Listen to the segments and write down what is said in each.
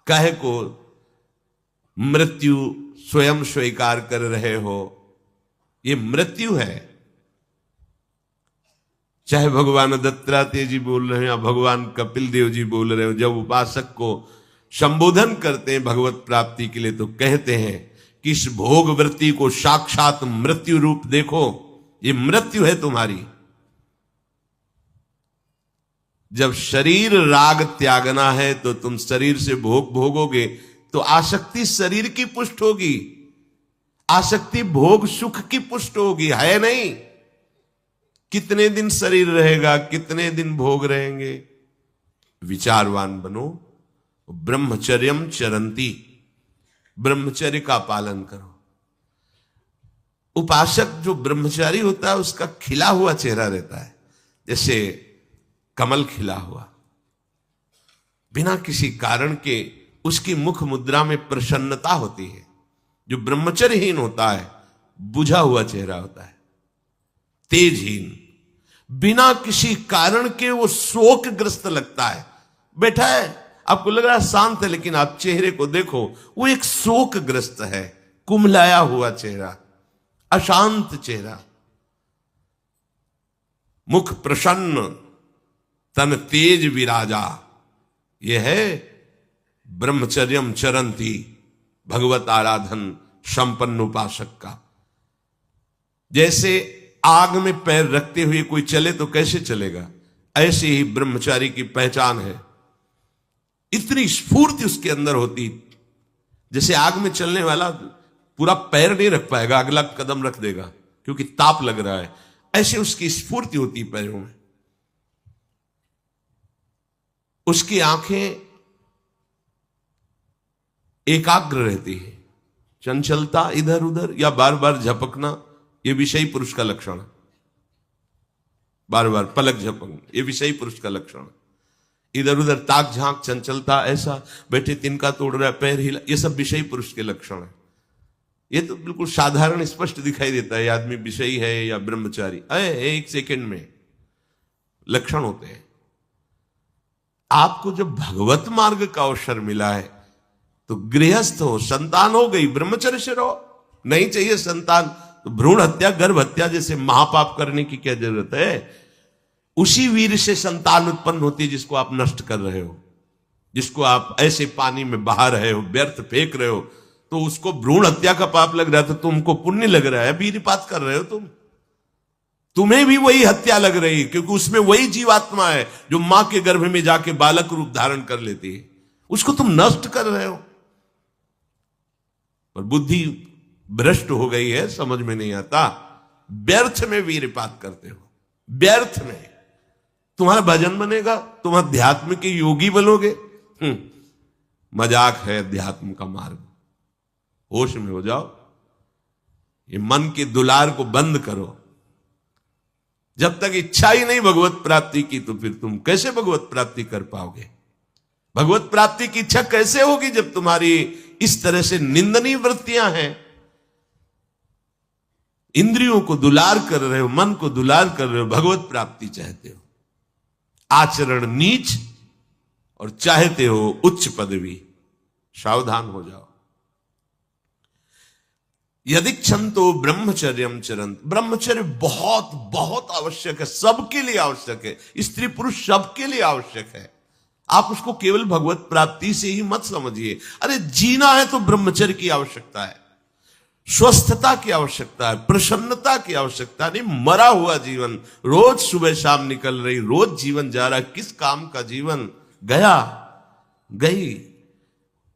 काहे को मृत्यु स्वयं स्वीकार कर रहे हो? ये मृत्यु है। चाहे भगवान दत्तात्रेय जी बोल रहे हैं या भगवान कपिल देव जी बोल रहे हो, जब उपासक को संबोधन करते हैं भगवत प्राप्ति के लिए तो कहते हैं कि इस भोग वृत्ति को साक्षात मृत्यु रूप देखो, ये मृत्यु है तुम्हारी। जब शरीर राग त्यागना है तो तुम शरीर से भोग भोगोगे तो आसक्ति शरीर की पुष्ट होगी, आसक्ति भोग सुख की पुष्ट होगी, है नहीं? कितने दिन शरीर रहेगा, कितने दिन भोग रहेंगे? विचारवान बनो। ब्रह्मचर्यम चरंती, ब्रह्मचर्य का पालन करो। उपासक जो ब्रह्मचारी होता है उसका खिला हुआ चेहरा रहता है, जैसे कमल खिला हुआ, बिना किसी कारण के उसकी मुख मुद्रा में प्रसन्नता होती है। जो ब्रह्मचर्यहीन होता है बुझा हुआ चेहरा होता है, तेजहीन, बिना किसी कारण के वो शोकग्रस्त लगता है। बैठा है, आपको लग रहा है शांत है, लेकिन आप चेहरे को देखो, वो एक शोकग्रस्त है, कुम्हलाया हुआ चेहरा, अशांत चेहरा। मुख प्रसन्न, तन तेज विराजा, यह है ब्रह्मचर्यम चरंती, भगवत आराधन संपन्न उपासक का। जैसे आग में पैर रखते हुए कोई चले तो कैसे चलेगा, ऐसे ही ब्रह्मचारी की पहचान है। इतनी स्फूर्ति उसके अंदर होती, जैसे आग में चलने वाला पूरा पैर नहीं रख पाएगा, अगला कदम रख देगा क्योंकि ताप लग रहा है, ऐसे उसकी स्फूर्ति होती पैरों में। उसकी आंखें एकाग्र रहती है, चंचलता इधर उधर या बार बार झपकना, यह विषयी पुरुष का लक्षण है। बार बार पलक झपकना, यह विषयी पुरुष का लक्षण है। इधर उधर ताक झांक, चंचलता, ऐसा बैठे तिनका तोड़ रहा है, पैर हिला, यह सब विषयी पुरुष के लक्षण है। यह तो बिल्कुल साधारण स्पष्ट दिखाई देता है आदमी विषयी है या ब्रह्मचारी, एक सेकंड में लक्षण होते हैं। आपको जब भगवत मार्ग का अवसर मिला है तो गृहस्थ हो, संतान हो गई, ब्रह्मचर्य से रहो। नहीं चाहिए संतान तो भ्रूण हत्या, गर्भ हत्या जैसे महापाप करने की क्या जरूरत है? उसी वीर से संतान उत्पन्न होती है जिसको आप नष्ट कर रहे हो, जिसको आप ऐसे पानी में बहा रहे हो, व्यर्थ फेंक रहे हो, तो उसको भ्रूण हत्या का पाप लग रहा है, तो तुमको पुण्य लग रहा है, वीरपात कर रहे हो तुम्हें भी वही हत्या लग रही है, क्योंकि उसमें वही जीवात्मा है जो मां के गर्भ में जाके बालक रूप धारण कर लेती है, उसको तुम नष्ट कर रहे हो। पर बुद्धि भ्रष्ट हो गई है, समझ में नहीं आता, व्यर्थ में वीरपात करते हो, व्यर्थ में। तुम्हारा भजन बनेगा, तुम अध्यात्म के योगी बनोगे, मजाक है अध्यात्म का मार्ग। होश में हो जाओ, ये मन के दुलार को बंद करो। जब तक इच्छा ही नहीं भगवत प्राप्ति की तो फिर तुम कैसे भगवत प्राप्ति कर पाओगे? भगवत प्राप्ति की इच्छा कैसे होगी जब तुम्हारी इस तरह से निंदनीय वृत्तियां हैं? इंद्रियों को दुलार कर रहे हो, मन को दुलार कर रहे हो, भगवत प्राप्ति चाहते हो, आचरण नीच और चाहते हो उच्च पदवी। सावधान हो जाओ। यदि क्षंतो ब्रह्मचर्यम चरंत, ब्रह्मचर्य बहुत बहुत आवश्यक है, सबके लिए आवश्यक है, स्त्री पुरुष सबके लिए आवश्यक है। आप उसको केवल भगवत प्राप्ति से ही मत समझिए। अरे जीना है तो ब्रह्मचर्य की आवश्यकता है, स्वस्थता की आवश्यकता है, प्रसन्नता की आवश्यकता नहीं। मरा हुआ जीवन, रोज सुबह शाम निकल रही, रोज जीवन जा रहा है, किस काम का जीवन? गया गई,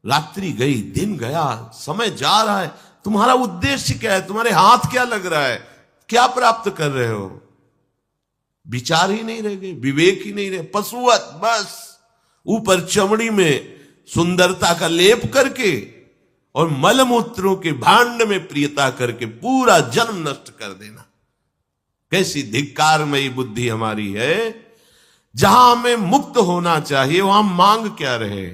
रात्रि गई, दिन गया, समय जा रहा है। तुम्हारा उद्देश्य क्या है? तुम्हारे हाथ क्या लग रहा है? क्या प्राप्त कर रहे हो? विचार ही नहीं रह गए, विवेक ही नहीं रहे, पशुवत बस ऊपर चमड़ी में सुंदरता का लेप करके और मलमूत्रों के भांड में प्रियता करके पूरा जन्म नष्ट कर देना। कैसी धिक्कारमयी बुद्धि हमारी है। जहां हमें मुक्त होना चाहिए वहां मांग क्या रहे?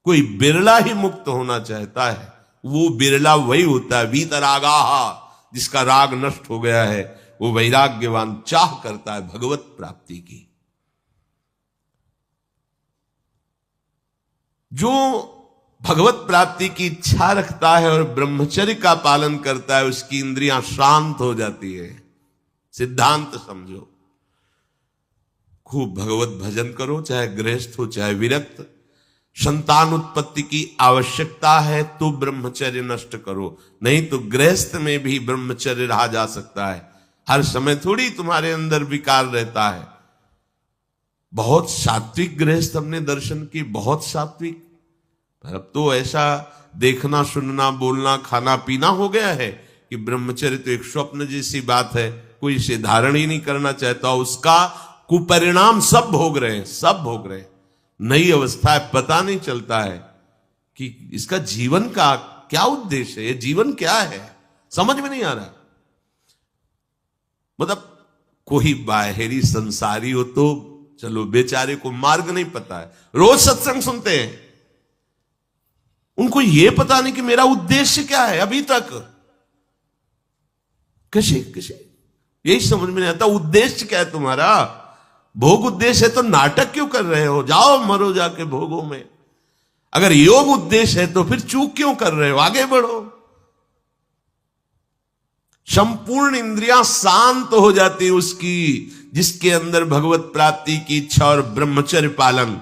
कोई बिरला ही मुक्त होना चाहता है, वो बिरला वही होता है वीतरागाहा, जिसका राग नष्ट हो गया है, वो वैराग्यवान चाह करता है भगवत प्राप्ति की। जो भगवत प्राप्ति की इच्छा रखता है और ब्रह्मचर्य का पालन करता है, उसकी इंद्रियां शांत हो जाती है। सिद्धांत समझो, खूब भगवत भजन करो, चाहे गृहस्थ हो चाहे विरक्त। संतान उत्पत्ति की आवश्यकता है तो ब्रह्मचर्य नष्ट करो, नहीं तो गृहस्थ में भी ब्रह्मचर्य रहा जा सकता है। हर समय थोड़ी तुम्हारे अंदर विकार रहता है। बहुत सात्विक गृहस्थ हमने दर्शन की, बहुत सात्विक, पर अब तो ऐसा देखना सुनना बोलना खाना पीना हो गया है कि ब्रह्मचर्य तो एक स्वप्न जैसी बात है, कोई इसे धारण ही नहीं करना चाहता। उसका कुपरिणाम सब भोग रहे हैं, सब भोग रहे हैं। नई अवस्था है, पता नहीं चलता है कि इसका जीवन का क्या उद्देश्य है, ये जीवन क्या है, समझ में नहीं आ रहा। मतलब कोई बाहरी संसारी हो तो चलो, बेचारे को मार्ग नहीं पता है, रोज सत्संग सुनते हैं, उनको यह पता नहीं कि मेरा उद्देश्य क्या है। अभी तक कैसे यही समझ में नहीं आता, उद्देश्य क्या है तुम्हारा। भोग उद्देश्य है तो नाटक क्यों कर रहे हो, जाओ मरो जाके भोगों में। अगर योग उद्देश्य है तो फिर चूक क्यों कर रहे हो, आगे बढ़ो। संपूर्ण इंद्रियां शांत हो जाती उसकी जिसके अंदर भगवत प्राप्ति की इच्छा और ब्रह्मचर्य पालन।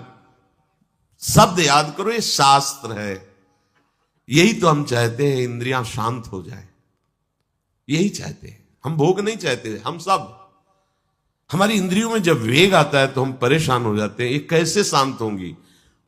शब्द याद करो, ये शास्त्र है। यही तो हम चाहते हैं, इंद्रियां शांत हो जाए, यही चाहते हैं हम। भोग नहीं चाहते हम सब। हमारी इंद्रियों में जब वेग आता है तो हम परेशान हो जाते हैं, ये कैसे शांत होंगी।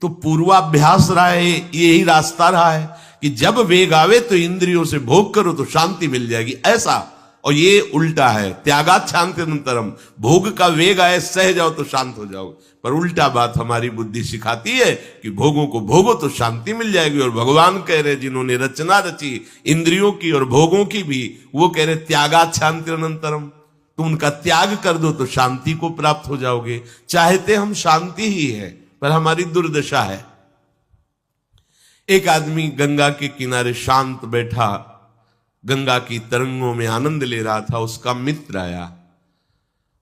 तो पूर्वाभ्यास रहा है, यही रास्ता रहा है कि जब वेग आवे तो इंद्रियों से भोग करो तो शांति मिल जाएगी, ऐसा। और ये उल्टा है, त्यागात शांतिरंतरम। भोग का वेग आए, सह जाओ तो शांत हो जाओ। पर उल्टा बात हमारी बुद्धि सिखाती है कि भोगों को भोगो तो शांति मिल जाएगी। और भगवान कह रहे, जिन्होंने रचना रची इंद्रियों की और भोगों की भी, वो कह रहे त्यागात शांतिरंतरम। तुम उनका त्याग कर दो तो शांति को प्राप्त हो जाओगे। चाहते हम शांति ही है, पर हमारी दुर्दशा है। एक आदमी गंगा के किनारे शांत बैठा, गंगा की तरंगों में आनंद ले रहा था। उसका मित्र आया,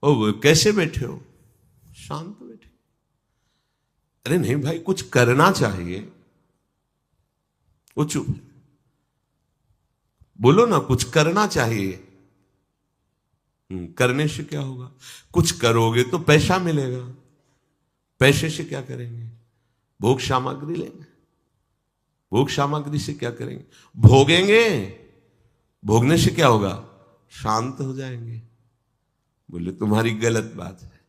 ओ वो कैसे बैठे हो, शांत बैठे। अरे नहीं भाई, कुछ करना चाहिए। वो चुप, बोलो ना, कुछ करना चाहिए। करने से क्या होगा, कुछ करोगे तो पैसा मिलेगा। पैसे से क्या करेंगे, भोग सामग्री लेंगे। भोग सामग्री से क्या करेंगे, भोगेंगे। भोगने से क्या होगा, शांत हो जाएंगे। बोले तुम्हारी गलत बात है,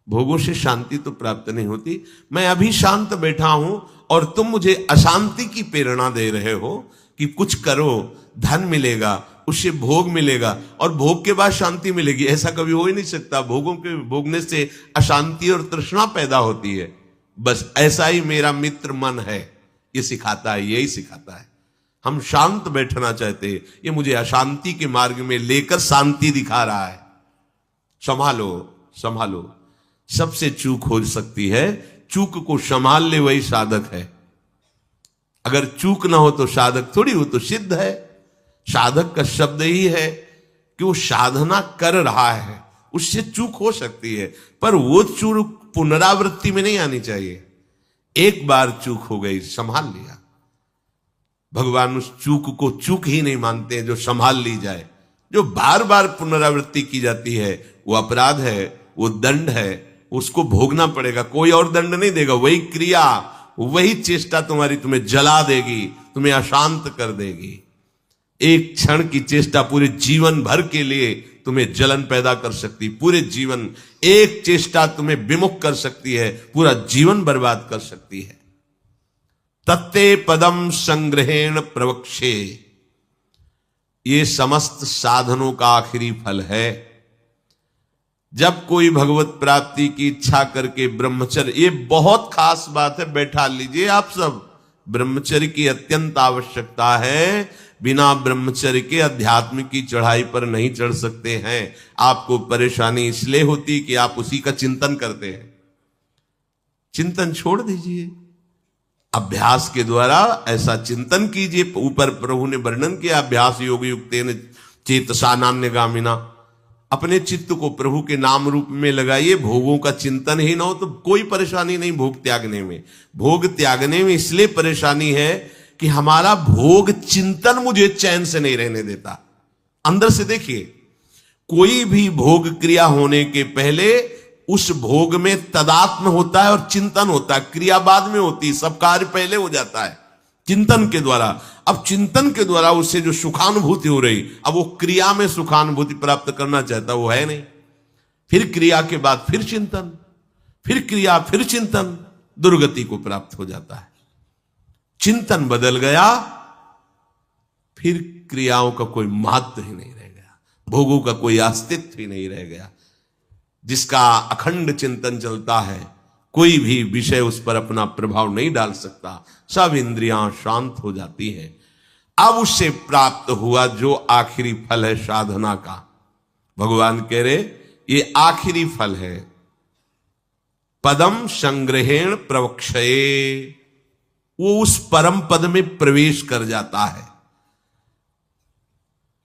भोगों से शांति तो प्राप्त नहीं होती। मैं अभी शांत बैठा हूं और तुम मुझे अशांति की प्रेरणा दे रहे हो कि कुछ करो, धन मिलेगा, उससे भोग मिलेगा और भोग के बाद शांति मिलेगी। ऐसा कभी हो ही नहीं सकता। भोगों के भोगने से अशांति और तृष्णा पैदा होती है। बस ऐसा ही मेरा मित्र मन है, ये सिखाता है, यही सिखाता है। हम शांत बैठना चाहते हैं, ये मुझे अशांति के मार्ग में लेकर शांति दिखा रहा है। संभालो संभालो। सबसे चूक हो सकती है, चूक को संभाल ले वही साधक है। अगर चूक ना हो तो साधक थोड़ी हो, तो सिद्ध है। साधक का शब्द ही है कि वो साधना कर रहा है, उससे चूक हो सकती है, पर वो चूक पुनरावृत्ति में नहीं आनी चाहिए। एक बार चूक हो गई, संभाल लिया। भगवान उस चूक को चूक ही नहीं मानते हैं जो संभाल ली जाए। जो बार बार पुनरावृत्ति की जाती है वो अपराध है, वो दंड है, उसको भोगना पड़ेगा। कोई और दंड नहीं देगा। वही क्रिया, वही चेष्टा तुम्हें जला देगी, तुम्हें अशांत कर देगी। एक क्षण की चेष्टा पूरे जीवन भर के लिए तुम्हें जलन पैदा कर सकती। पूरे जीवन एक चेष्टा तुम्हें विमुख कर सकती है, पूरा जीवन बर्बाद कर सकती है। तत्ते पदम संग्रहेण प्रवक्षे, ये समस्त साधनों का आखिरी फल है। जब कोई भगवत प्राप्ति की इच्छा करके ब्रह्मचर्य, ये बहुत खास बात है, बैठा लीजिए आप सब। ब्रह्मचर्य की अत्यंत आवश्यकता है। बिना ब्रह्मचर्य के अध्यात्म की चढ़ाई पर नहीं चढ़ सकते हैं। आपको परेशानी इसलिए होती कि आप उसी का चिंतन करते हैं। चिंतन छोड़ दीजिए, अभ्यास के द्वारा ऐसा चिंतन कीजिए। ऊपर प्रभु ने वर्णन किया, अभ्यास योग युक्तेन चेतसा नान्यगामिना। अपने चित्त को प्रभु के नाम रूप में लगाइए। भोगों का चिंतन ही ना हो तो कोई परेशानी नहीं भोग त्यागने में। भोग त्यागने में इसलिए परेशानी है कि हमारा भोग चिंतन मुझे चैन से नहीं रहने देता। अंदर से देखिए, कोई भी भोग क्रिया होने के पहले उस भोग में तदात्म होता है और चिंतन होता है। क्रिया बाद में होती है, सब कार्य पहले हो जाता है चिंतन के द्वारा। अब चिंतन के द्वारा उससे जो सुखानुभूति हो रही, अब वो क्रिया में सुखानुभूति प्राप्त करना चाहता, वो है नहीं। फिर क्रिया के बाद फिर चिंतन, फिर क्रिया, फिर चिंतन, दुर्गति को प्राप्त हो जाता है। चिंतन बदल गया, फिर क्रियाओं का कोई महत्व ही नहीं रह गया, भोगों का कोई अस्तित्व ही नहीं रह गया। जिसका अखंड चिंतन चलता है, कोई भी विषय उस पर अपना प्रभाव नहीं डाल सकता, सब इंद्रियां शांत हो जाती हैं। अब उससे प्राप्त हुआ जो आखिरी फल है साधना का, भगवान कह रहे ये आखिरी फल है। पदम संग्रहेण प्रवक्षये, वो उस परम पद में प्रवेश कर जाता है।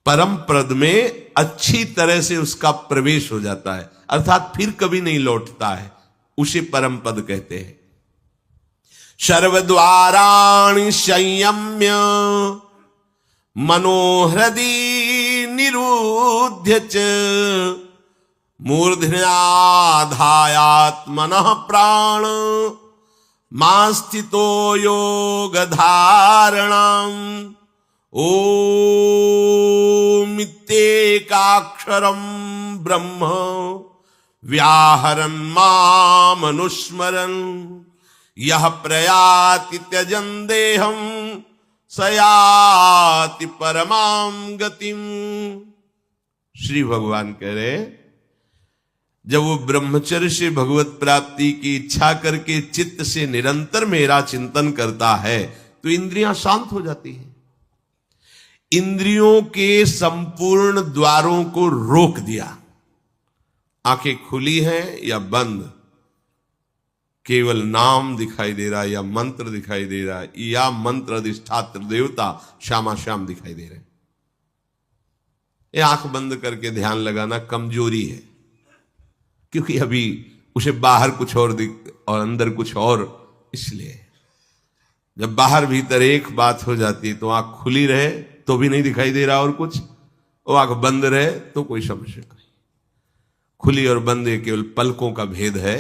परम पद में अच्छी तरह से उसका प्रवेश हो जाता है, अर्थात फिर कभी नहीं लौटता है, उसे परम पद कहते हैं। सर्वद्वाराणि संयम्य मनोहृदि निरुध्य च मूर्धन्याधायात्मनः प्राण मास्थितो योग धारणम ओमित्येकाक्षरम ब्रह्म व्याहरन् मामनुस्मरन् यह प्रयाति त्यजन देहम सयाति परमाम गतिम। श्री भगवान कह रहे, जब वो ब्रह्मचर्य से भगवत प्राप्ति की इच्छा करके चित्त से निरंतर मेरा चिंतन करता है तो इंद्रियां शांत हो जाती हैं। इंद्रियों के संपूर्ण द्वारों को रोक दिया, आंखें खुली हैं या बंद, केवल नाम दिखाई दे रहा है या मंत्र दिखाई दे रहा है, या मंत्र अधिष्ठात्र देवता श्यामा श्याम दिखाई दे रहे हैं। ये आंख बंद करके ध्यान लगाना कमजोरी है, क्योंकि अभी उसे बाहर कुछ और दिख और अंदर कुछ और। इसलिए जब बाहर भीतर एक बात हो जाती है तो आंख खुली रहे तो भी नहीं दिखाई दे रहा और कुछ, वो आंख बंद रहे तो कोई समस्या नहीं। खुली और बंद ये केवल पलकों का भेद है।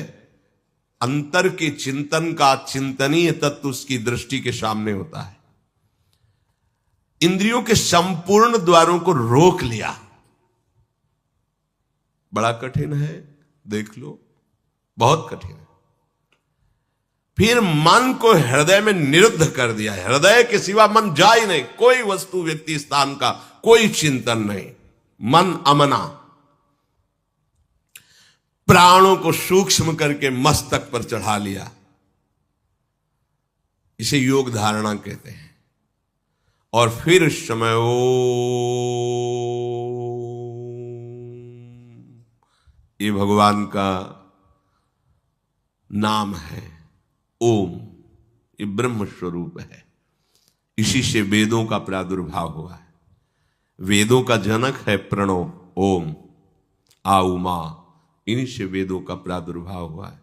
अंतर के चिंतन का चिंतनीय तत्व उसकी दृष्टि के सामने होता है। इंद्रियों के संपूर्ण द्वारों को रोक लिया, बड़ा कठिन है, देख लो, बहुत कठिन है। फिर मन को हृदय में निरुद्ध कर दिया, हृदय के सिवा मन जा ही नहीं, कोई वस्तु व्यक्ति स्थान का कोई चिंतन नहीं, मन अमना। प्राणों को सूक्ष्म करके मस्तक पर चढ़ा लिया, इसे योग धारणा कहते हैं। और फिर उस समय ये भगवान का नाम है ओम, ये ब्रह्म स्वरूप है। इसी से वेदों का प्रादुर्भाव हुआ है। वेदों का जनक है प्रणव ओम, आ उमा, इन्हीं से वेदों का प्रादुर्भाव हुआ है।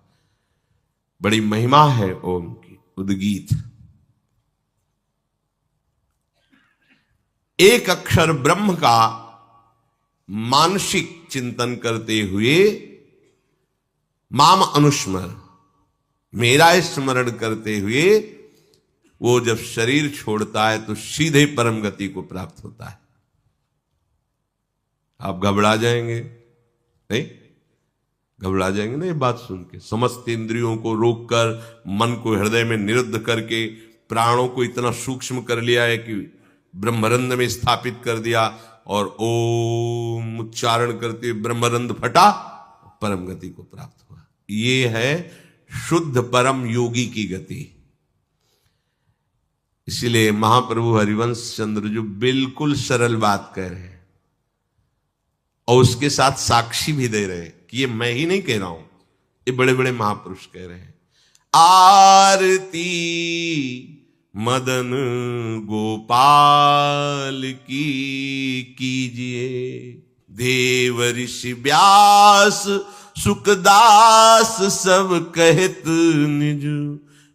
बड़ी महिमा है ओम की। उद्गीत, एक अक्षर ब्रह्म का मानसिक चिंतन करते हुए माम अनुस्मर, मेरा स्मरण करते हुए वो जब शरीर छोड़ता है तो सीधे परम गति को प्राप्त होता है। आप घबरा जाएंगे नहीं? घबरा जाएंगे ना ये बात सुन के? समस्त इंद्रियों को रोककर मन को हृदय में निरुद्ध करके प्राणों को इतना सूक्ष्म कर लिया है कि ब्रह्मरंध में स्थापित कर दिया, और ओम उच्चारण करते ब्रह्मरंध फटा, परम गति को प्राप्त हुआ। ये है शुद्ध परम योगी की गति। इसीलिए महाप्रभु हरिवंश चंद्र जो बिल्कुल सरल बात कह रहे हैं और उसके साथ साक्षी भी दे रहे हैं कि ये मैं ही नहीं कह रहा हूं, ये बड़े बड़े महापुरुष कह रहे हैं। आरती मदन गोपाल की कीजिए, देव ऋषि व्यास सुखदास सब कहत निज,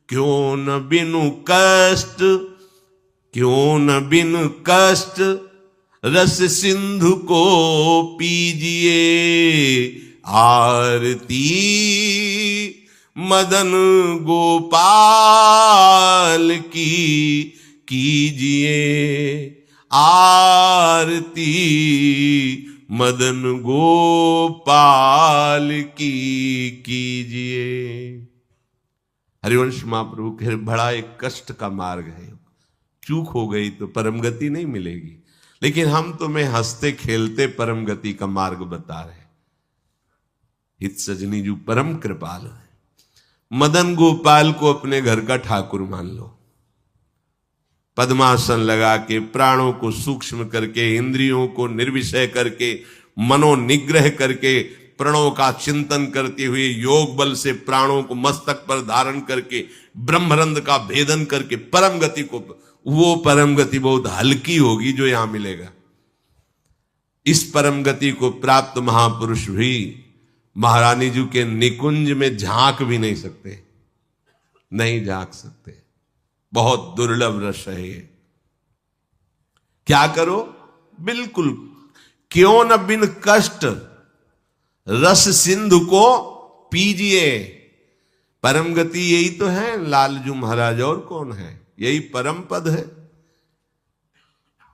क्यों न बिनु कष्ट क्यों न बिन कष्ट रस सिंधु को पीजिए, आरती मदन गोपाल की कीजिए, आरती मदन गोपाल की कीजिए। हरिवंश महाप्रभु कह बड़ा एक कष्ट का मार्ग है, चूक हो गई तो परम गति नहीं मिलेगी, लेकिन हम तुम्हें हंसते खेलते परम गति का मार्ग बता रहे। हित सजनी जो परम कृपाल है, मदन गोपाल को अपने घर का ठाकुर मान लो। पद्मासन लगा के, प्राणों को सूक्ष्म करके, इंद्रियों को निर्विषय करके, मनोनिग्रह करके, प्रणों का चिंतन करते हुए, योग बल से प्राणों को मस्तक पर धारण करके, ब्रह्मरंध्र का भेदन करके परम गति को, वो परम गति बहुत हल्की होगी जो यहां मिलेगा। इस परम गति को प्राप्त महापुरुष भी महारानी जी के निकुंज में झांक भी नहीं सकते, नहीं झांक सकते। बहुत दुर्लभ रस है ये। क्या करो? बिल्कुल क्यों न बिन कष्ट रस सिंधु को पीजिए। परम गति यही तो है लालजू महाराज, और कौन है? यही परम पद है।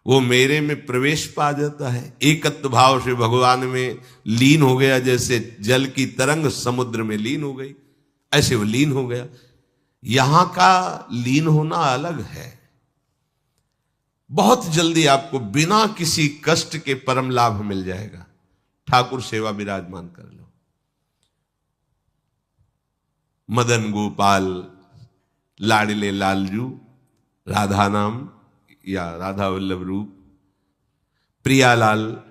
वो मेरे में प्रवेश पा जाता है, एकत्व भाव से भगवान में लीन हो गया। जैसे जल की तरंग समुद्र में लीन हो गई, ऐसे वो लीन हो गया। यहां का लीन होना अलग है। बहुत जल्दी आपको बिना किसी कष्ट के परम लाभ मिल जाएगा। ठाकुर सेवा विराजमान कर लो। मदन गोपाल, लाडले लालजू, राधा नाम या राधा वल्लभ रूप, प्रियालाल,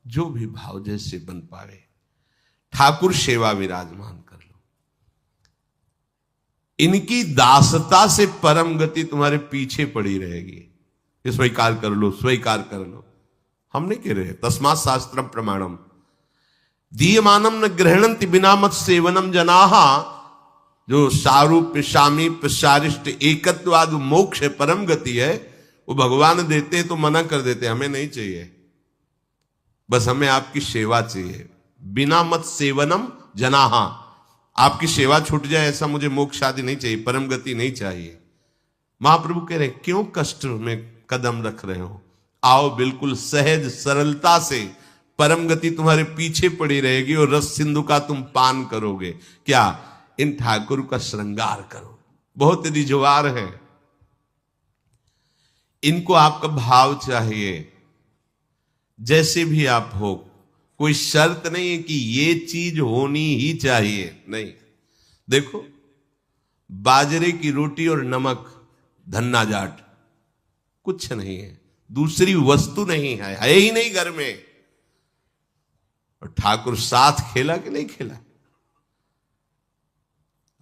जो भी भाव जैसे बन पावे, ठाकुर सेवा विराजमान कर लो। इनकी दासता से परम गति तुम्हारे पीछे पड़ी रहेगी। ये स्वीकार कर लो, स्वीकार कर लो। हम नहीं कह रहे, तस्मात् शास्त्रम प्रमाणम दीयमानम न गृहणन्ति बिना मत सेवनम जनाहा। जो सारूप्य सामीप्य सारिष्ट एकत्वाद मोक्ष है, परम गति है, वो भगवान देते हैं तो मना कर देते, हमें नहीं चाहिए, बस हमें आपकी सेवा चाहिए। बिना मत सेवनम जनाहा, आपकी सेवा छूट जाए ऐसा मुझे मोक्ष आदि नहीं चाहिए, परम गति नहीं चाहिए। महाप्रभु कह रहे क्यों कष्ट में कदम रख रहे हो? आओ, बिल्कुल सहज सरलता से परम गति तुम्हारे पीछे पड़ी रहेगी और रस सिंधु का तुम पान करोगे। क्या? इन ठाकुर का श्रृंगार करो। बहुत रिजवार है, इनको आपका भाव चाहिए। जैसे भी आप हो, कोई शर्त नहीं है कि ये चीज होनी ही चाहिए, नहीं। देखो, बाजरे की रोटी और नमक, धन्ना जाट, कुछ नहीं है, दूसरी वस्तु नहीं है ही नहीं घर में। और ठाकुर साथ खेला कि नहीं खेला?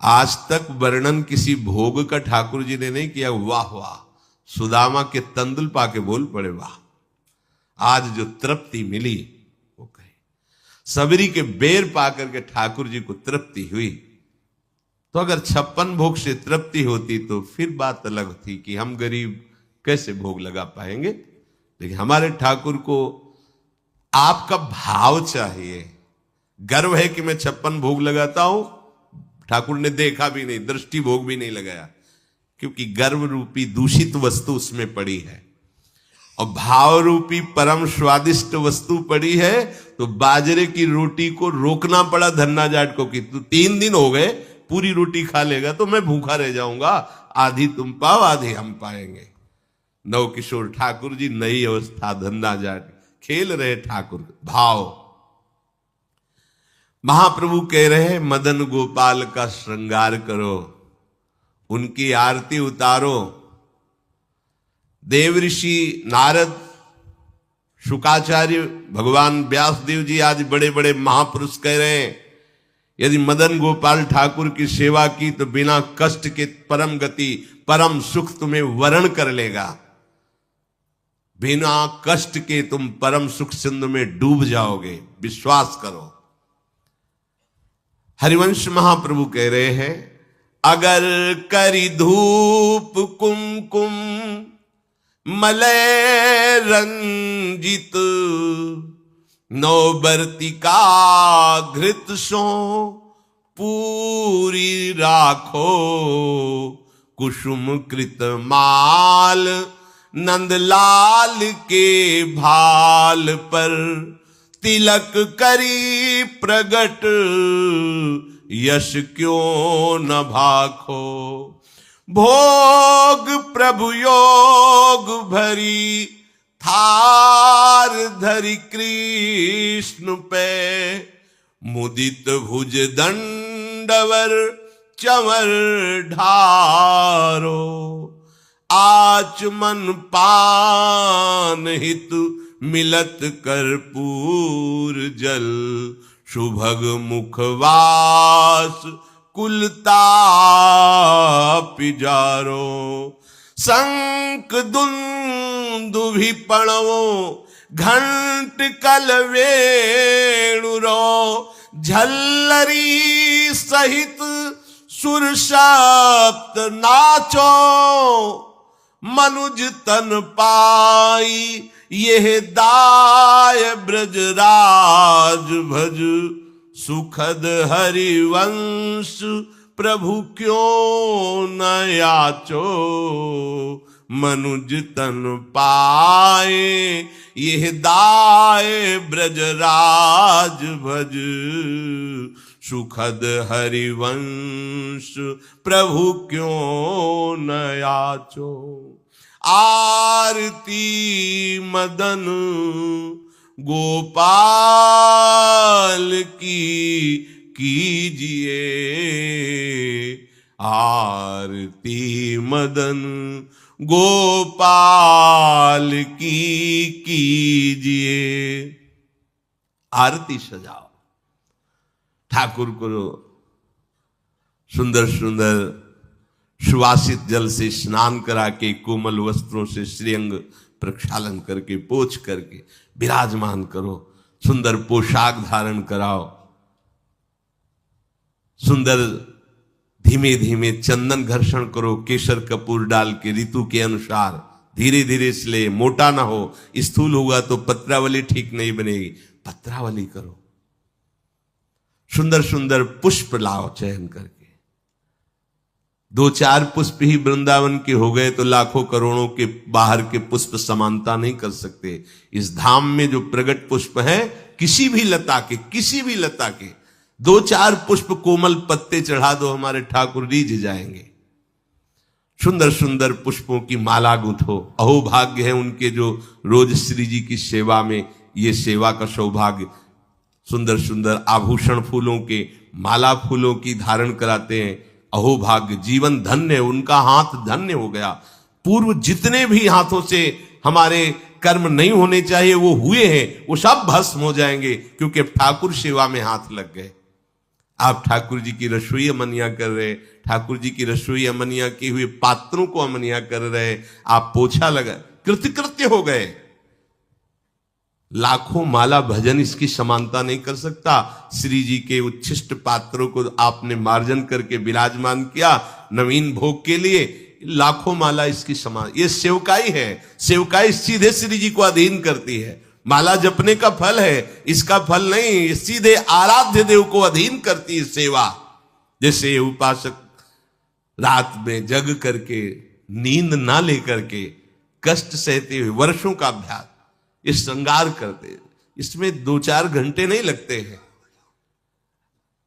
आज तक वर्णन किसी भोग का ठाकुर जी ने नहीं किया। वाह वाह, सुदामा के तंदुल पाके बोल पड़े, वाह, आज जो तृप्ति मिली वो कहे। सबरी के बेर पाकर के ठाकुर जी को तृप्ति हुई। तो अगर 56 भोग से तृप्ति होती तो फिर बात अलग थी कि हम गरीब कैसे भोग लगा पाएंगे। लेकिन हमारे ठाकुर को आपका भाव चाहिए। गर्व है कि मैं 56 भोग लगाता हूं, ठाकुर ने देखा भी नहीं, दृष्टि भोग भी नहीं लगाया, क्योंकि गर्व रूपी दूषित वस्तु उसमें पड़ी है और भाव रूपी परम स्वादिष्ट वस्तु पड़ी है। तो बाजरे की रोटी को रोकना पड़ा धन्ना जाट को कि तू 3 दिन हो गए, पूरी रोटी खा लेगा तो मैं भूखा रह जाऊंगा, आधी तुम पाओ आधी हम पाएंगे। नव किशोर ठाकुर जी, नई अवस्था, धन्ना जाट, खेल रहे ठाकुर भाव। महाप्रभु कह रहे मदन गोपाल का श्रृंगार करो, उनकी आरती उतारो। देव ऋषि नारद, शुकाचार्य, भगवान व्यासदेव जी, आज बड़े बड़े महापुरुष कह रहे हैं यदि मदन गोपाल ठाकुर की सेवा की तो बिना कष्ट के परम गति, परम सुख तुम्हें वरण कर लेगा। बिना कष्ट के तुम परम सुख सिंधु में डूब जाओगे, विश्वास करो। हरिवंश महाप्रभु कह रहे हैं अगर करी धूप कुमकुम मलय रंजित नौबर्तिका घृत सो पूरी राखो कुसुम कृत माल नंदलाल के भाल पर तिलक करी प्रगट यश क्यों न भाखो भोग प्रभु योग भरी थार धरि कृष्ण पे मुदित भुज दंडवर चमर ढारो आचमन पान हित मिलत कर्पूर जल सुभग मुखवास कुलता पिजारो शंख दुंदुभि पणवो घंट कल वेणुरो झल्लरी सहित सुर सप्त नाचो मनुज तन पाई यह दाय ब्रजराज भज सुखद हरिवंश प्रभु क्यों न याचो मनुज तन पाए यह दाय ब्रजराज भज सुखद हरिवंश प्रभु क्यों न याचो आरती मदन गोपाल की कीजिए आरती मदन गोपाल की कीजिए। आरती सजाओ, ठाकुर को सुंदर सुंदर सुवासित जल से स्नान करा के कोमल वस्त्रों से श्रीअंग प्रक्षालन करके पोछ करके विराजमान करो, सुंदर पोशाक धारण कराओ, सुंदर धीमे धीमे चंदन घर्षण करो, केसर कपूर डाल के ऋतु के अनुसार धीरे धीरे, इसलिए मोटा ना हो, स्थूल होगा तो पत्रावली ठीक नहीं बनेगी, पत्रावली करो। सुंदर सुंदर पुष्प लाओ चयन करके, दो चार पुष्प ही वृंदावन के हो गए तो लाखों करोड़ों के बाहर के पुष्प समानता नहीं कर सकते। इस धाम में जो प्रगट पुष्प है किसी भी लता के दो चार पुष्प कोमल पत्ते चढ़ा दो, हमारे ठाकुर रीझ जाएंगे। सुंदर सुंदर पुष्पों की माला गूंथो, अहो भाग्य है उनके जो रोज श्री जी की सेवा में ये सेवा का सौभाग्य, सुंदर सुंदर आभूषण फूलों के, माला फूलों की धारण कराते हैं, अहो भाग्य, जीवन धन्य, उनका हाथ धन्य हो गया। पूर्व जितने भी हाथों से हमारे कर्म नहीं होने चाहिए वो हुए हैं, वो सब भस्म हो जाएंगे, क्योंकि ठाकुर सेवा में हाथ लग गए। आप ठाकुर जी की रसोई अमनिया कर रहे, ठाकुर जी की रसोई अमनिया किए हुए पात्रों को अमनिया कर रहे, आप पोछा लगा, कृतकृत्य हो गए। लाखों माला भजन इसकी समानता नहीं कर सकता। श्री जी के उच्छिष्ट पात्रों को आपने मार्जन करके विराजमान किया नवीन भोग के लिए, लाखों माला इसकी समान, ये सेवकाई है। सेवकाई सीधे श्री जी को अधीन करती है, माला जपने का फल है, इसका फल नहीं, सीधे आराध्य देव को अधीन करती है सेवा। जैसे उपासक रात में जग करके नींद ना लेकर के कष्ट सहते हुए वर्षों का अभ्यास ये श्रृंगार करते, इसमें 2-4 घंटे नहीं लगते हैं।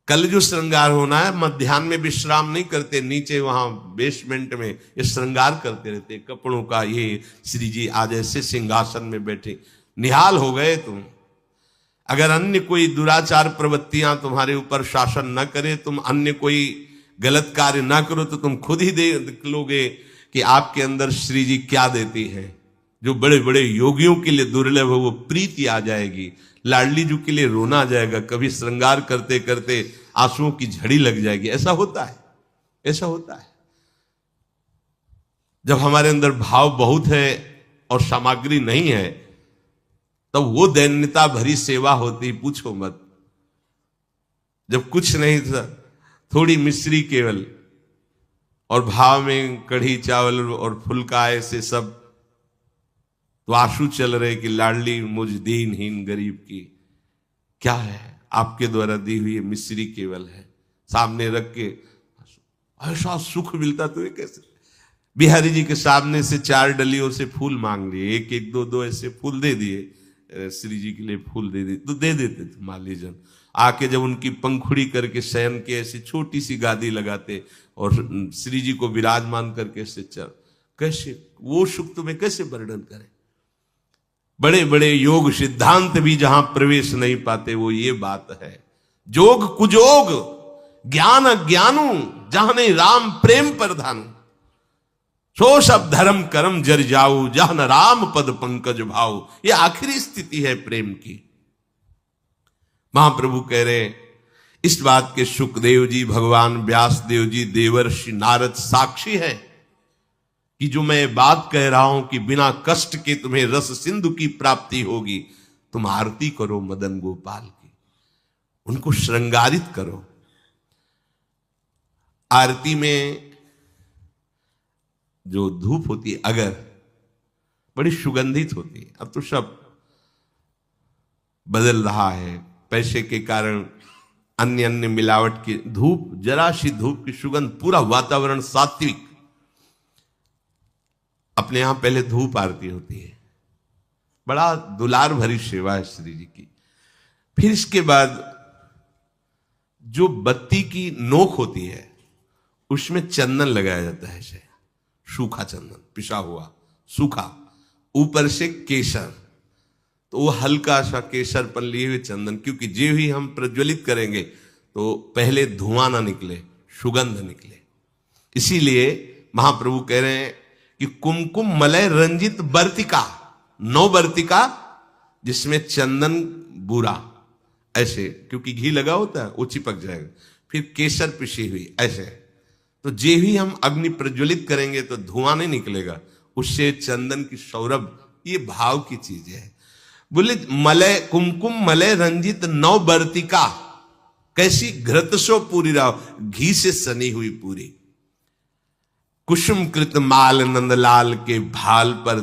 कल जो श्रृंगार होना है मध्याह्न में विश्राम नहीं करते, नीचे वहां बेसमेंट में ये श्रृंगार करते रहते कपड़ों का। ये श्री जी आज ऐसे सिंहासन में बैठे, निहाल हो गए तुम। अगर अन्य कोई दुराचार प्रवृत्तियां तुम्हारे ऊपर शासन न करे, तुम अन्य कोई गलत कार्य ना करो, तो तुम खुद ही देख लोगे कि आपके अंदर श्री जी क्या देती है। जो बड़े बड़े योगियों के लिए दुर्लभ है वो प्रीति आ जाएगी, लाडली जी के लिए रोना आ जाएगा, कभी श्रृंगार करते करते आंसुओं की झड़ी लग जाएगी। ऐसा होता है, ऐसा होता है। जब हमारे अंदर भाव बहुत है और सामग्री नहीं है, तब वो दैन्यता भरी सेवा होती, पूछो मत। जब कुछ नहीं था, थोड़ी मिश्री केवल और भाव में कढ़ी चावल और फुल्का ऐसे सब तो आंसू चल रहे कि लाडली मुझ दीनहीन गरीब की क्या है, आपके द्वारा दी हुई मिश्री केवल है, सामने रख के ऐसा सुख मिलता तो कैसे। बिहारी जी के सामने से 4 डलियों से फूल मांग लिए, एक एक दो दो ऐसे फूल दे दिए, श्री जी के लिए फूल दे दिए तो दे देते थे माली जन। आके जब उनकी पंखुड़ी करके शयन के ऐसी छोटी सी गादी लगाते और श्री जी को विराजमान करके ऐसे चल, कैसे वो सुख तुम्हें कैसे वर्णन करें। बड़े बड़े योग सिद्धांत भी जहां प्रवेश नहीं पाते वो ये बात है। जोग कुजोग ज्ञान अज्ञानू जहां नहीं राम प्रेम प्रधानु, सो सब धर्म कर्म जर जाऊ जहां न राम पद पंकज भाऊ। ये आखिरी स्थिति है प्रेम की। महाप्रभु कह रहे इस बात के सुखदेव जी, भगवान व्यास देव जी, देवर्षि नारद साक्षी है कि जो मैं बात कह रहा हूं कि बिना कष्ट के तुम्हें रस सिंधु की प्राप्ति होगी, तुम आरती करो मदन गोपाल की, उनको श्रृंगारित करो। आरती में जो धूप होती है अगर बड़ी सुगंधित होती है। अब तो सब बदल रहा है पैसे के कारण, अन्य अन्य मिलावट की धूप, जरा सी धूप की सुगंध, पूरा वातावरण सात्विक। अपने यहां पहले धूप आरती होती है, बड़ा दुलार भरी सेवा है श्री जी की। फिर इसके बाद जो बत्ती की नोक होती है उसमें चंदन लगाया जाता है, ऐसे सूखा चंदन पिसा हुआ सूखा, ऊपर से केसर, तो वो हल्का सा केसर पर लिए हुए चंदन, क्योंकि जो ही हम प्रज्वलित करेंगे तो पहले धुआं ना निकले, सुगंध निकले। इसीलिए महाप्रभु कह रहे हैं कि कुमकुम मलय रंजित बर्तिका, 9 बर्तिका जिसमें चंदन बुरा ऐसे, क्योंकि घी लगा होता है वो चिपक जाएगा, फिर केसर पिसी हुई ऐसे, तो जे ही हम अग्नि प्रज्वलित करेंगे तो धुआं नहीं निकलेगा, उससे चंदन की सौरभ, ये भाव की चीज है। बोले मलय कुमकुम मलय रंजित 9 बर्तिका, कैसी घृतसो पूरी राव, घी से सनी हुई पूरी। कुसुम कृत माल नंदलाल के भाल पर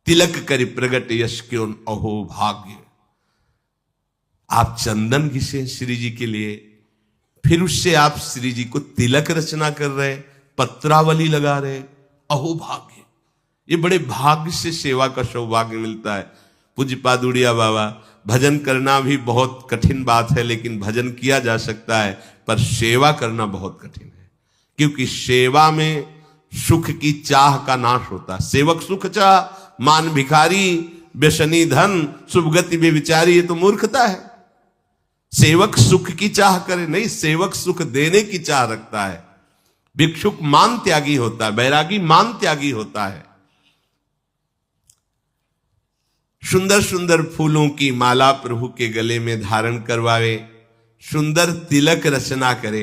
तिलक करी प्रगट यश क्यों अहो भाग्य। आप चंदन घिसे श्री जी के लिए, फिर उससे आप श्री जी को तिलक रचना कर रहे, पत्रावली लगा रहे, अहो भाग्य। ये बड़े भाग्य से सेवा का सौभाग्य मिलता है। पूज्यपाद उड़िया बाबा, भजन करना भी बहुत कठिन बात है, लेकिन भजन किया जा सकता है, पर सेवा करना बहुत कठिन है, क्योंकि सेवा में सुख की चाह का नाश होता है। सेवक सुख चाह, मान भिखारी, व्यसनी धन, शुभ गति बेविचारी, ये तो मूर्खता है। सेवक सुख की चाह करे नहीं, सेवक सुख देने की चाह रखता है। भिक्षुक मान त्यागी होता है, बैरागी मान त्यागी होता है। सुंदर सुंदर फूलों की माला प्रभु के गले में धारण करवावे, सुंदर तिलक रचना करे।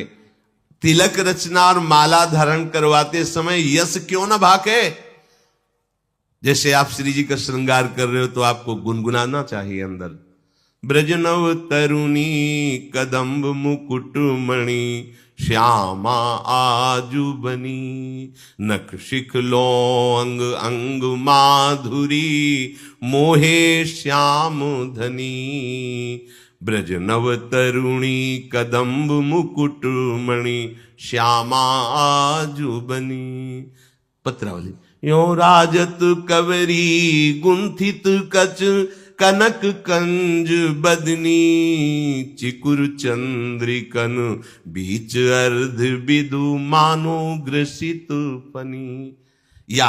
तिलक रचना और माला धारण करवाते समय यश क्यों ना भाके। जैसे आप श्री जी का श्रृंगार कर रहे हो तो आपको गुनगुनाना चाहिए अंदर, ब्रजनव तरुणी कदम्ब मुकुट मणि श्यामा आजू बनी, नख शिख लो अंग अंग माधुरी मोहे श्याम धनी। ब्रजनव तरुणी कदम्ब मुकुट मणि श्यामा आजू बनी। पत्रावली यो राजत कवरी गुंथित कच कनक कंज बदनी, चिकुर चंद्रिकन बीच अर्ध बिदु मानो ग्रसित फनी। या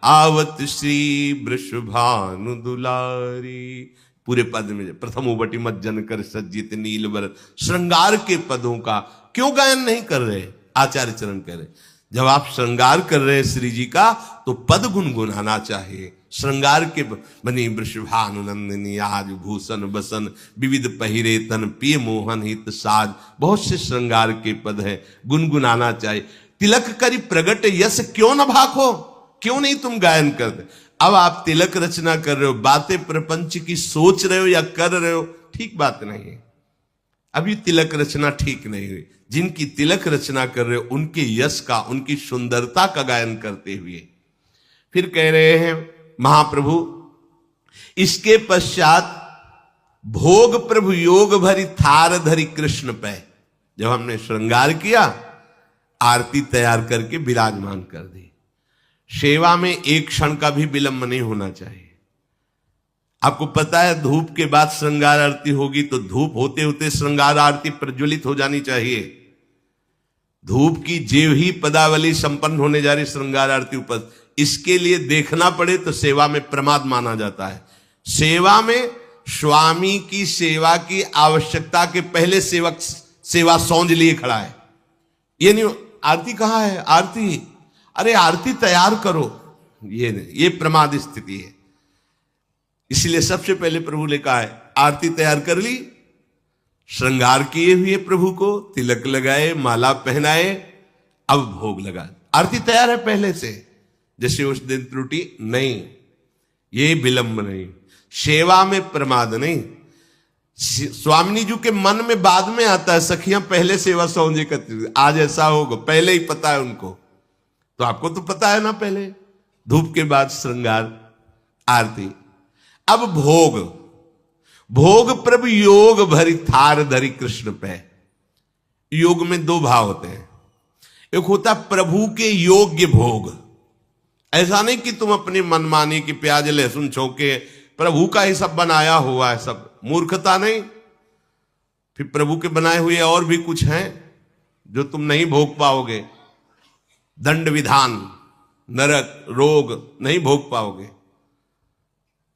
आवत श्री वृषभानु दुलारी। पूरे पद में प्रथम उबटी मज्जन कर सज्जित नीलवर, श्रृंगार के पदों का क्यों गायन नहीं कर रहे। आचार्य चरण कह रहे जब आप श्रृंगार कर रहे हैं श्री जी का तो पद गुनगुनाना चाहिए। श्रृंगार के बनी वृषभानुनंदिनी आज भूषण बसन, विविध पहिरे तन पिय मोहन हित साज, बहुत से श्रृंगार के पद है, गुनगुनाना चाहिए। तिलक करी प्रगट यश क्यों न भाखो, क्यों नहीं तुम गायन करते। अब आप तिलक रचना कर रहे हो, बातें प्रपंच की सोच रहे हो या कर रहे हो, ठीक बात नहीं है। अभी तिलक रचना ठीक नहीं हुई। जिनकी तिलक रचना कर रहे हो उनके यश का, उनकी सुंदरता का गायन करते हुए फिर कह रहे हैं महाप्रभु। इसके पश्चात भोग प्रभु योग भरी थार धरी कृष्ण पे, जब हमने श्रृंगार किया, आरती तैयार करके विराजमान कर दी। सेवा में एक क्षण का भी विलंब नहीं होना चाहिए। आपको पता है धूप के बाद श्रृंगार आरती होगी, तो धूप होते होते श्रृंगार आरती प्रज्वलित हो जानी चाहिए। धूप की जेव ही पदावली संपन्न होने जा रही श्रृंगार आरती ऊपर, इसके लिए देखना पड़े तो सेवा में प्रमाद माना जाता है। सेवा में स्वामी की सेवा की आवश्यकता के पहले सेवक सेवा सौंज लिए खड़ा है। ये नहीं आरती कहां है, आरती, अरे आरती तैयार करो, ये प्रमाद स्थिति है। इसलिए सबसे पहले प्रभु ने कहा है आरती तैयार कर ली, श्रृंगार किए हुए प्रभु को तिलक लगाए, माला पहनाए, अब भोग लगा। आरती तैयार है पहले से, जैसे उस दिन त्रुटि नहीं, ये विलंब नहीं, सेवा में प्रमाद नहीं। स्वामिनी जी के मन में बाद में आता है, सखियां पहले सेवा सौंजे करती, आज ऐसा होगा, पहले ही पता है उनको। तो आपको तो पता है ना, पहले धूप के बाद श्रृंगार आरती। अब भोग, भोग प्रभु योग भरी थार धरी कृष्ण पे। योग में दो भाव होते हैं, एक होता प्रभु के योग्य भोग। ऐसा नहीं कि तुम अपनी मनमानी की प्याज लहसुन छौके प्रभु का ही सब बनाया हुआ है, सब मूर्खता नहीं। फिर प्रभु के बनाए हुए और भी कुछ हैं जो तुम नहीं भोग पाओगे, दंड विधान, नरक, रोग नहीं भोग पाओगे।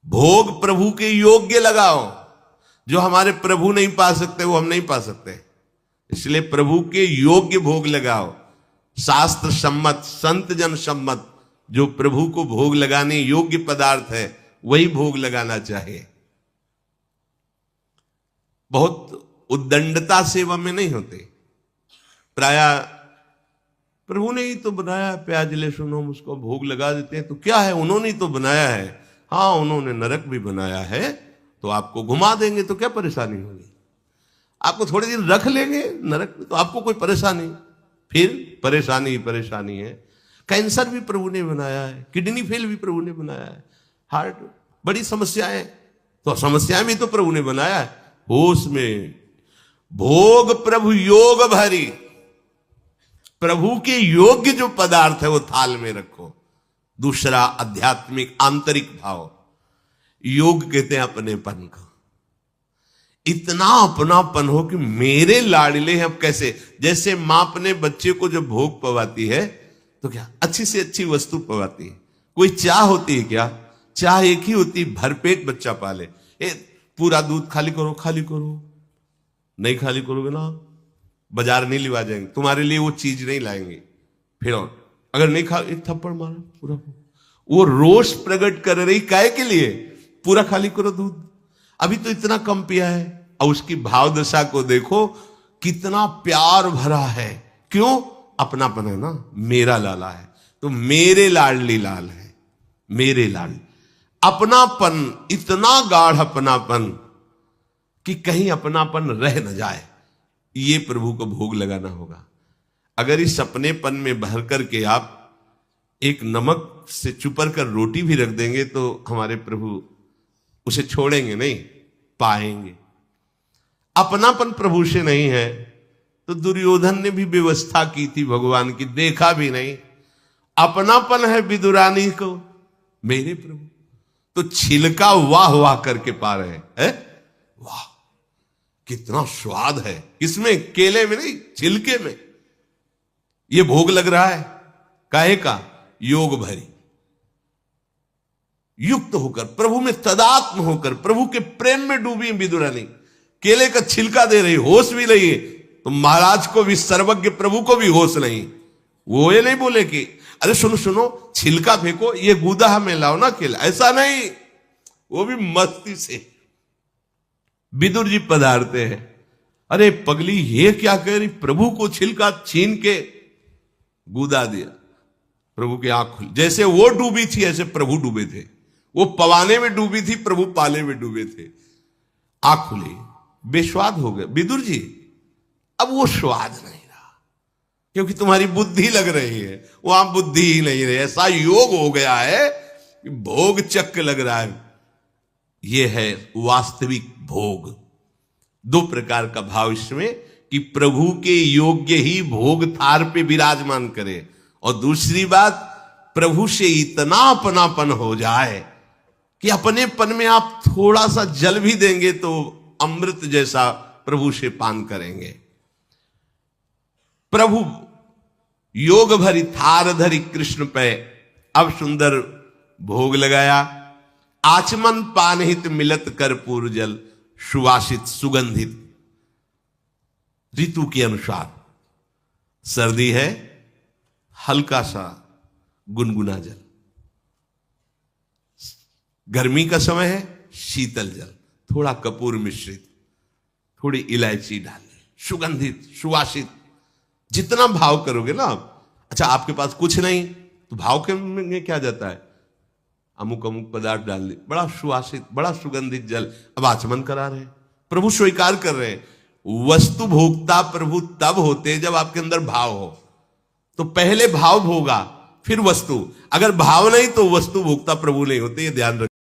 भोग प्रभु के योग्य लगाओ, जो हमारे प्रभु नहीं पा सकते वो हम नहीं पा सकते, इसलिए प्रभु के योग्य भोग लगाओ। शास्त्र सम्मत, संत जन सम्मत जो प्रभु को भोग लगाने योग्य पदार्थ है वही भोग लगाना चाहिए। बहुत उद्दंडता सेवा में नहीं होते। प्राय प्रभु ने ही तो बनाया, प्याज लहसुन हम उसको भोग लगा देते हैं, तो क्या है, उन्होंने ही तो बनाया है। हाँ, उन्होंने नरक भी बनाया है, तो आपको घुमा देंगे तो क्या परेशानी होगी, आपको थोड़े दिन रख लेंगे नरक में, तो आपको कोई परेशानी, फिर परेशानी ही परेशानी है। कैंसर भी प्रभु ने बनाया है, किडनी फेल भी प्रभु ने बनाया है, हार्ट, बड़ी समस्याएं, तो समस्याएं भी तो प्रभु ने बनाया है। होश में भोग प्रभु योग भरी, प्रभु के योग्य जो पदार्थ है वो थाल में रखो। दूसरा आध्यात्मिक आंतरिक भाव, योग कहते हैं अपनेपन का। इतना अपनापन हो कि मेरे लाडले हैं। अब कैसे, जैसे मां अपने बच्चे को जब भोग पवाती है तो क्या अच्छी से अच्छी वस्तु पवाती है। कोई चाह होती है क्या, चाह एक ही होती, भरपेट बच्चा पाले। पूरा दूध खाली करो, खाली करो, नहीं खाली करोगे ना बाजार नहीं लिवा जाएंगे, तुम्हारे लिए वो चीज नहीं लाएंगे। फिर और अगर नहीं खा, एक थप्पड़ मारा पूरा, वो रोष प्रकट कर रही काय के लिए, पूरा खाली करो दूध, अभी तो इतना कम पिया है। और उसकी भाव दशा को देखो, कितना प्यार भरा है। क्यों, अपनापन है ना, मेरा लाला है तो मेरे लाडली लाल है, मेरे लाल। अपनापन, इतना गाढ़ अपनापन कि कहीं अपनापन रह न जाए, ये प्रभु को भोग लगाना होगा। अगर इस अपनेपन में भर करके आप एक नमक से चुपर कर रोटी भी रख देंगे तो हमारे प्रभु उसे छोड़ेंगे नहीं, पाएंगे। अपनापन प्रभु से नहीं है तो दुर्योधन ने भी व्यवस्था की थी भगवान की, देखा भी नहीं। अपनापन है विदुरानी को मेरे प्रभु, तो छिलका वाह वाह करके पा रहे हैं। वाह कितना स्वाद है इसमें, केले में नहीं छिलके में। ये भोग लग रहा है काहे का, योग भरी, युक्त होकर, प्रभु में तदात्म होकर, प्रभु के प्रेम में डूबी विदुरानी। केले का छिलका दे रही, होश भी नहीं है। तो महाराज को भी, सर्वज्ञ प्रभु को भी होश नहीं। वो ये नहीं बोले कि अरे सुनो सुनो छिलका फेंको, ये गूदा हमें लाओ ना केला, ऐसा नहीं। वो भी मस्ती से विदुर जी पधारते हैं। अरे पगली ये क्या कह रही, प्रभु को छिलका छीन के गूदा दिया। प्रभु की आंख खुली, जैसे वो डूबी थी ऐसे प्रभु डूबे थे। वो पवाने में डूबी थी, प्रभु पाले में डूबे थे। आंख खुली, बेस्वाद हो गए विदुर जी। अब वो स्वाद नहीं रहा क्योंकि तुम्हारी बुद्धि लग रही है, वहां बुद्धि ही नहीं रही। ऐसा योग हो गया है, कि भोग चक्क लग रहा है। यह है वास्तविक भोग। दो प्रकार का भाव इसमें कि प्रभु के योग्य ही भोग थार पे विराजमान करे, और दूसरी बात प्रभु से इतना अपनापन हो जाए कि अपनेपन में आप थोड़ा सा जल भी देंगे तो अमृत जैसा प्रभु से पान करेंगे। प्रभु योग भरी थार धरी कृष्ण पे अब सुंदर भोग लगाया। आचमन पानहित मिलत कर्पूर जल, सुवासित सुगंधित। ऋतु के अनुसार सर्दी है, हल्का सा गुनगुना जल, गर्मी का समय है, शीतल जल, थोड़ा कपूर मिश्रित, थोड़ी इलायची डाली, सुगंधित सुवासित। जितना भाव करोगे ना आप, अच्छा आपके पास कुछ नहीं तो भाव के में क्या जाता है, अमुक अमुक पदार्थ डाल दी, बड़ा सुवासित बड़ा सुगंधित जल, अब आचमन करा रहे हैं, प्रभु स्वीकार कर रहे हैं। वस्तु भोक्ता प्रभु तब होते जब आपके अंदर भाव हो। तो पहले भाव भोगा फिर वस्तु, अगर भाव नहीं तो वस्तु भोक्ता प्रभु नहीं होते, ये ध्यान रखिए।